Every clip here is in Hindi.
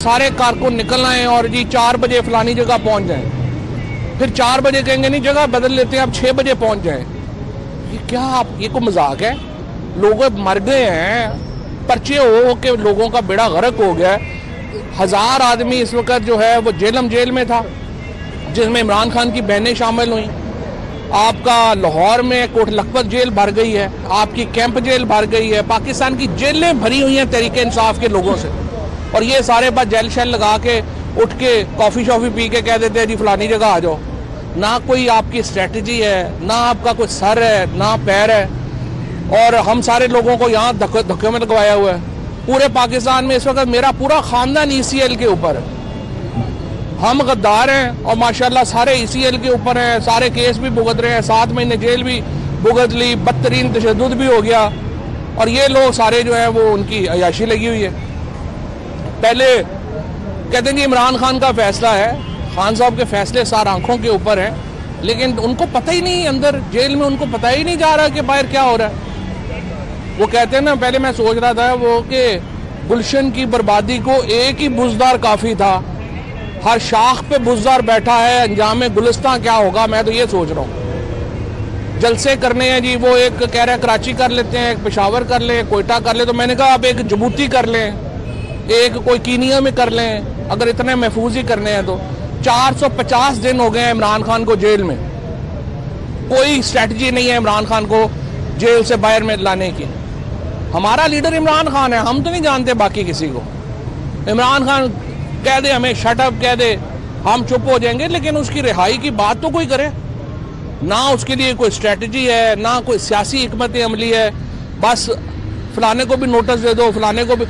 सारे कारकुन निकल आए और जी 4 बजे फलानी जगह पहुंच जाएं, फिर 4 बजे कहेंगे नहीं जगह बदल लेते हैं अब 6 बजे पहुंच जाएं। ये क्या आप, ये कोई मजाक है? लोग मर गए हैं, पर्चे हो के लोगों का बेड़ा गर्क हो गया। 1000 आदमी इस वक्त जो है वो जेल में था, जिसमें इमरान खान की बहनें शामिल हुई। आपका लाहौर में कोट लखपत जेल भर गई है, आपकी कैंप जेल भर गई है, पाकिस्तान की जेलें भरी हुई हैं तहरीक इंसाफ के लोगों से। और ये सारे बात जेल शेल लगा के उठ के कॉफ़ी शॉफ़ी पी के कह देते हैं जी फलानी जगह आ जाओ। ना कोई आपकी स्ट्रेटजी है, ना आपका कोई सर है, ना पैर है, और हम सारे लोगों को यहाँ धक्के में लगवाया हुआ है। पूरे पाकिस्तान में इस वक्त मेरा पूरा ख़ानदान ECL के ऊपर है। हम गद्दार हैं और माशाल्लाह सारे ECL के ऊपर हैं, सारे केस भी भुगत रहे हैं, 7 महीने जेल भी भुगत ली, बदतरीन तशद्दुद भी हो गया। और ये लोग सारे जो है वो उनकी अयाशी लगी हुई है। पहले कहते हैं कि इमरान खान का फैसला है, खान साहब के फैसले सार आंखों के ऊपर हैं, लेकिन उनको पता ही नहीं, अंदर जेल में उनको पता ही नहीं जा रहा कि बाहर क्या हो रहा है। वो कहते हैं ना, पहले मैं सोच रहा था वो कि गुलशन की बर्बादी को एक ही बुजदार काफ़ी था, हर शाख पे बुजदार बैठा है, अंजाम गुलिस्तां क्या होगा। मैं तो ये सोच रहा हूँ जलसे करने हैं जी, वो एक कह रहा है कराची कर लेते हैं, एक पेशावर कर लें, कोयटा कर लें, तो मैंने कहा आप एक जबूती कर लें, एक कोई कीनिया में कर लें, अगर इतने महफूज ही करने हैं तो। 450 दिन हो गए हैं इमरान खान को जेल में, कोई स्ट्रैटेजी नहीं है इमरान खान को जेल से बाहर में लाने की। हमारा लीडर इमरान खान है, हम तो नहीं जानते बाकी किसी को। इमरान खान कह दे हमें शट अप कह दे, हम चुप हो जाएंगे, लेकिन उसकी रिहाई की बात तो कोई करे ना। उसके लिए कोई स्ट्रैटेजी है ना, कोई सियासी हिकमत अमली है। बस फलाने को भी नोटिस दे दो, फलाने को भी।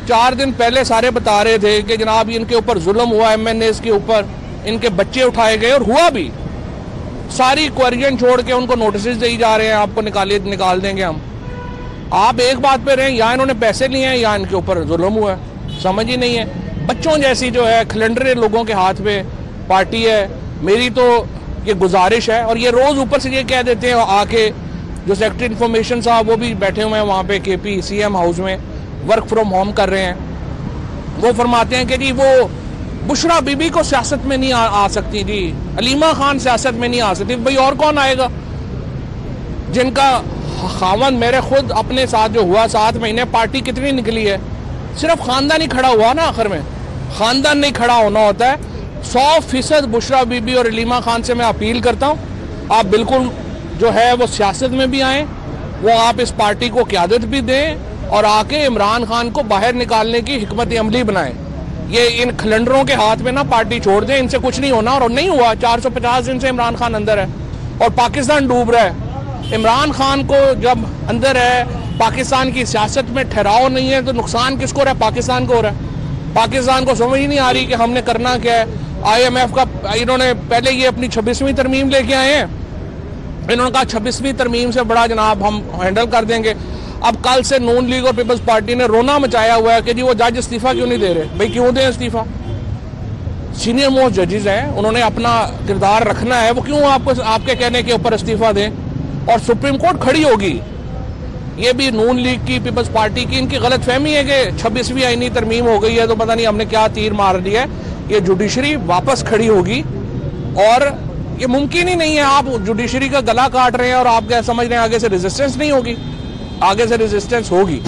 4 दिन पहले सारे बता रहे थे कि जनाब इनके ऊपर जुल्म हुआ, MNAs के ऊपर, इनके बच्चे उठाए गए, और हुआ भी। सारी क्वेरियन छोड़ के उनको नोटिस दी जा रहे हैं, आपको निकाल देंगे हम। आप एक बात पे रहें, या इन्होंने पैसे लिए हैं या इनके ऊपर जुल्म हुआ है, समझ ही नहीं है। बच्चों जैसी जो है खिलंडरे लोगों के हाथ में पार्टी है। मेरी तो ये गुजारिश है, और ये रोज़ ऊपर से ये कह देते हैं आके, जो सेक्रेटरी इन्फॉर्मेशन साहब वो भी बैठे हुए हैं वहाँ पे KP CM हाउस में, वर्क फ्रॉम होम कर रहे हैं। वो फरमाते हैं कि जी वो बुशरा बीबी को सियासत में नहीं आ सकती जी, अलीमा खान सियासत में नहीं आ सकती। भाई और कौन आएगा? जिनका खावन मेरे खुद अपने साथ जो हुआ 7 महीने, पार्टी कितनी निकली है, सिर्फ खानदान ही खड़ा हुआ ना। आखिर में खानदान नहीं खड़ा होना होता है। 100% बुशरा बीबी और अलीमा खान से मैं अपील करता हूँ, आप बिल्कुल जो है वो सियासत में भी आएँ, वो आप इस पार्टी को क़यादत भी दें, और आके इमरान खान को बाहर निकालने की हिकमत अमली बनाएं। ये इन खिलंडरों के हाथ में ना पार्टी छोड़ दें, इनसे कुछ नहीं होना। और नहीं हुआ, 450 दिन से इमरान खान अंदर है और पाकिस्तान डूब रहा है। इमरान खान को जब अंदर है, पाकिस्तान की सियासत में ठहराव नहीं है, तो नुकसान किसको रहा है? पाकिस्तान को हो रहा है। पाकिस्तान को समझ ही नहीं आ रही कि हमने करना क्या है। IMF का इन्होंने पहले ये अपनी 26वीं तरमीम लेके आए हैं, इन्होंने कहा 26वीं तरमीम से बड़ा जनाब हम हैंडल कर देंगे। अब कल से नून लीग और पीपल्स पार्टी ने रोना मचाया हुआ है कि जी वो जज इस्तीफा क्यों नहीं दे रहे। भाई क्यों दें इस्तीफा? सीनियर मोस्ट जजेस हैं, उन्होंने अपना किरदार रखना है, वो क्यों आपको आपके कहने के ऊपर इस्तीफा दें? और सुप्रीम कोर्ट खड़ी होगी। ये भी नून लीग की, पीपल्स पार्टी की, इनकी गलत फहमी है कि 26वीं आईनी तरमीम हो गई है तो पता नहीं हमने क्या तीर मार दिया है। ये जुडिशरी वापस खड़ी होगी, और ये मुमकिन ही नहीं है। आप जुडिशरी का गला काट रहे हैं और आप क्या समझ रहे हैं आगे से रेजिस्टेंस नहीं होगी? आगे से रेजिस्टेंस होगी,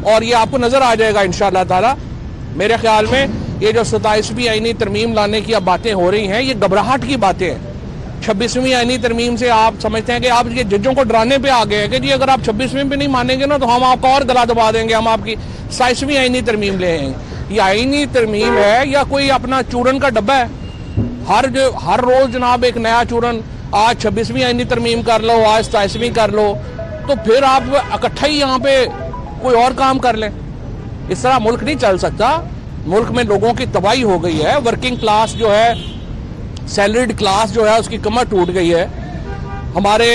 और ये आपको नजर आ जाएगा इंशाअल्लाह ताला। मेरे ख्याल में ये जो 27वीं आईनी तरमीम लाने की अब बातें हो रही हैं, ये घबराहट की बातें हैं। 26वीं आईनी तरमीम से आप समझते हैं कि आप ये जजों को डराने पे आ गए हैं कि जी अगर आप 26वीं पे नहीं मानेंगे ना तो हम आपका और गला दबा देंगे, हम आपकी 27वीं आईनी तरमीम ले आएंगे। ये आईनी तरमीम है या कोई अपना चूरन का डब्बा है? हर रोज जनाब एक नया चूरन, आज 26वीं आईनी तरमीम कर लो, आज 27वीं कर लो, तो फिर आप इकट्ठा ही यहाँ पे कोई और काम कर लें। इस तरह मुल्क नहीं चल सकता। मुल्क में लोगों की तबाही हो गई है, वर्किंग क्लास जो है, सैलरीड क्लास जो है, उसकी कमर टूट गई है। हमारे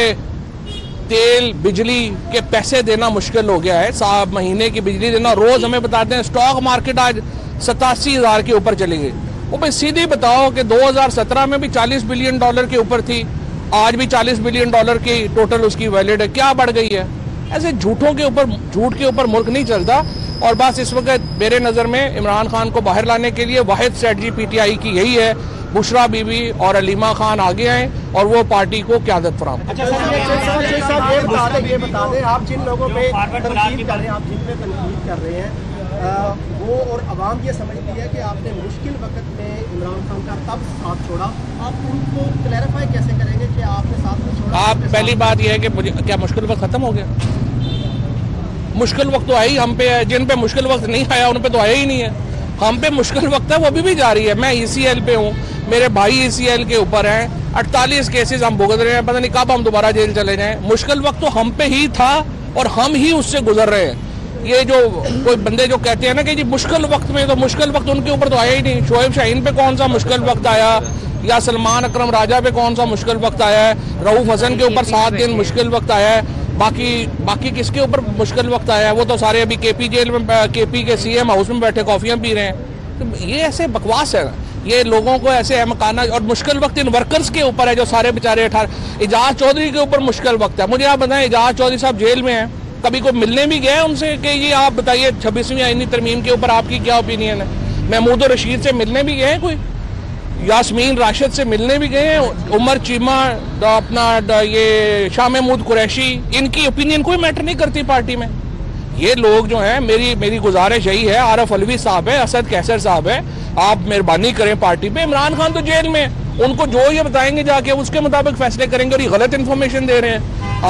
तेल बिजली के पैसे देना मुश्किल हो गया है, 7 महीने की बिजली देना। रोज हमें बताते हैं स्टॉक मार्केट आज 87,000 के ऊपर चली गई। वो भाई सीधी बताओ कि 2017 में भी $40 बिलियन के ऊपर थी, आज भी $40 बिलियन की टोटल उसकी वैलिड है, क्या बढ़ गई है? ऐसे झूठ के ऊपर मुल्क नहीं चलता। और बस इस वक्त मेरे नज़र में इमरान खान को बाहर लाने के लिए वाहिद स्ट्रेटजी पीटीआई की यही है, बुशरा बीबी और अलीमा खान आगे आए और वो पार्टी को क़यादत फराहम। अच्छा सर, ये बता दें आप जिन लोगों पे तनकीद कर रहे हैं, आप जिन पे तनकीद कर रहे हैं, वो और अवाम ये समझती है कि आपने मुश्किल वक्त में इमरान खान का तब साथ छोड़ा, आप उनको क्लैरिफाई कैसे करेंगे कि आपने साथ में छोड़ा? आप पहली बात यह है कि मुझे क्या मुश्किल वक्त ख़त्म हो गया? मुश्किल वक्त तो आई हम पे है, जिन पे मुश्किल वक्त नहीं आया उन पे तो आया ही नहीं है। हम पे मुश्किल वक्त है वो अभी भी जारी है। मैं ECL पे हूँ, मेरे भाई ECL के ऊपर हैं, 48 केसेस हम भुगत रहे हैं, पता नहीं कब हम दोबारा जेल चले जाएं। मुश्किल वक्त तो हम पे ही था और हम ही उससे गुजर रहे हैं। ये जो कोई बंदे जो कहते हैं ना कि जी मुश्किल वक्त में, तो मुश्किल वक्त उनके ऊपर तो आया ही नहीं। शोएब शाहीन पे कौन सा मुश्किल वक्त आया, या सलमान अकरम राजा पे कौन सा मुश्किल वक्त आया है? रऊफ हसन के ऊपर 7 दिन मुश्किल वक्त आया है। बाकी किसके ऊपर मुश्किल वक्त आया है? वो तो सारे अभी KP जेल में, KP के CM हाउस में बैठे कॉफियाँ पी रहे हैं। तो ये ऐसे बकवास है ना, ये लोगों को ऐसे अहमकाना। और मुश्किल वक्त इन वर्कर्स के ऊपर है जो सारे बेचारे 18। एजाज चौधरी के ऊपर मुश्किल वक्त है। मुझे आप बताएं, एजाज चौधरी साहब जेल में हैं, कभी को मिलने भी गए उनसे कि ये आप बताइए 26वीं आईनी तरमीम के ऊपर आपकी क्या ओपिनियन है? महमूद रशीद से मिलने भी गए हैं, कोई यास्मीन राशिद से मिलने भी गए हैं, उमर चीमा, अपना ये शाह महमूद कुरैशी, इनकी ओपिनियन कोई मैटर नहीं करती पार्टी में। ये लोग जो हैं, मेरी गुजारिश यही है, आरफ अलवी साहब है, असद कैसर साहब है, आप मेहरबानी करें पार्टी पे। इमरान खान तो जेल में, उनको जो ये बताएंगे जाके उसके मुताबिक फैसले करेंगे, और ये गलत इन्फॉर्मेशन दे रहे हैं।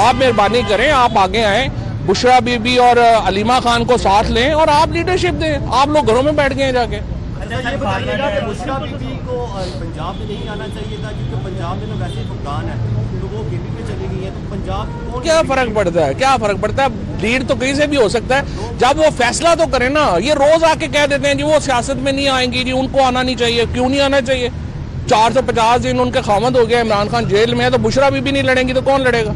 आप मेहरबानी करें, आप आगे आएँ, बुशरा बीबी और अलीमा खान को साथ लें और आप लीडरशिप दें। आप लोग घरों में बैठ गए हैं जाके। ये बताइएगा कि बुशरा बीबी को पंजाब में नहीं आना चाहिए था, क्योंकि पंजाब में तो वैसे ही फुकदान है, तो वो KP पे चली गई है, तो पंजाब कौन? क्या फर्क पड़ता है? क्या फर्क पड़ता है? लीड तो कहीं से भी हो सकता है, जब वो फैसला तो करे ना। ये रोज आके कह देते हैं जी वो सियासत में नहीं आएंगी, जी उनको आना नहीं चाहिए। क्यों नहीं आना चाहिए? 450 दिन उनके खामद हो गया, इमरान खान जेल में है, तो बुशरा बीबी नहीं लड़ेंगी तो कौन लड़ेगा?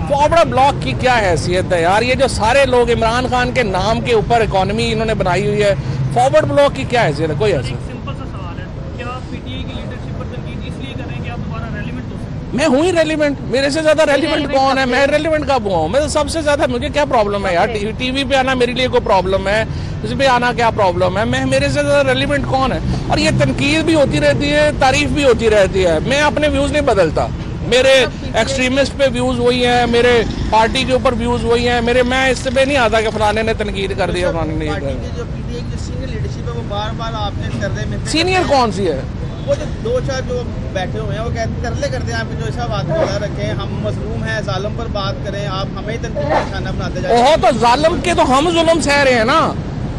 फॉरवर्ड ब्लॉक की क्या हैसियत है यार? ये जो सारे लोग इमरान खान के नाम के ऊपर इकोनॉमी इन्होंने बनाई हुई है, फॉरवर्ड ब्लॉक की क्या हैसियत है? कोई हैसियत? सिंपल सा सवाल है, क्या आप PTI की लीडरशिप पर तनकीद इसलिए कर रहे हैं कि आप दोबारा रेलिवेंट हो सकते? मैं हूँ ही रेलिवेंट, मेरे से ज्यादा रेलिवेंट कौन है? मैं रेलिवेंट कब हुआ हूँ? मैं तो सबसे ज्यादा, मुझे क्या प्रॉब्लम है यार? TV पे आना मेरे लिए कोई प्रॉब्लम है? उस पे आना क्या प्रॉब्लम है? मैं, मेरे से ज्यादा रेलिवेंट कौन है? और ये तनकीद भी होती रहती है, तारीफ भी होती रहती है। मैं अपने व्यूज नहीं बदलता, मेरे एक्सट्रीमिस्ट पे व्यूज वही हैं, मेरे पार्टी के ऊपर व्यूज वही हैं मेरे। मैं इससे पे नहीं आता कि फलाने ने तनकीद कर दिया, फलाने ने जो PTI की सीनियर लीडरशिप है वो बार-बार आपने तरले में। सीनियर कौन सी है? वो जो 2-4 जो बैठे हुए हैं वो कहते तरले करते हैं आपके, जो ऐसा बात बता रखे, हम मजलूम हैं, जालिम पर बात करें, आप हमें तनकीद का निशाना बनाते जाते हैं। ओहो, तो जालिम के तो हम जुल्म सह रहे हैं ना,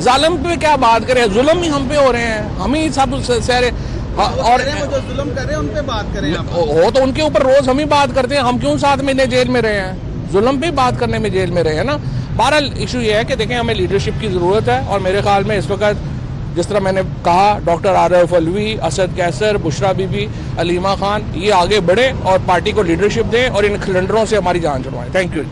जालिम पे क्या बात करें? जुल्म ही हम पे हो रहे हैं, हम ही सब सह रहे। और जो जुल्म कर रहे हैं उन पे बात करें आप। हो तो उनके ऊपर रोज हम ही बात करते हैं, हम क्यों 7 महीने जेल में रहे हैं? जुल्म पे बात करने में जेल में रहे हैं ना। बहरहाल इशू ये है कि देखें, हमें लीडरशिप की ज़रूरत है, और मेरे ख्याल में इस वक्त जिस तरह मैंने कहा, डॉक्टर आरफ अलवी, असद कैसर, बुशरा बीबी, अलीमा खान, ये आगे बढ़े और पार्टी को लीडरशिप दें और इन खिलंडरों से हमारी जान छुड़वाएं। Thank you.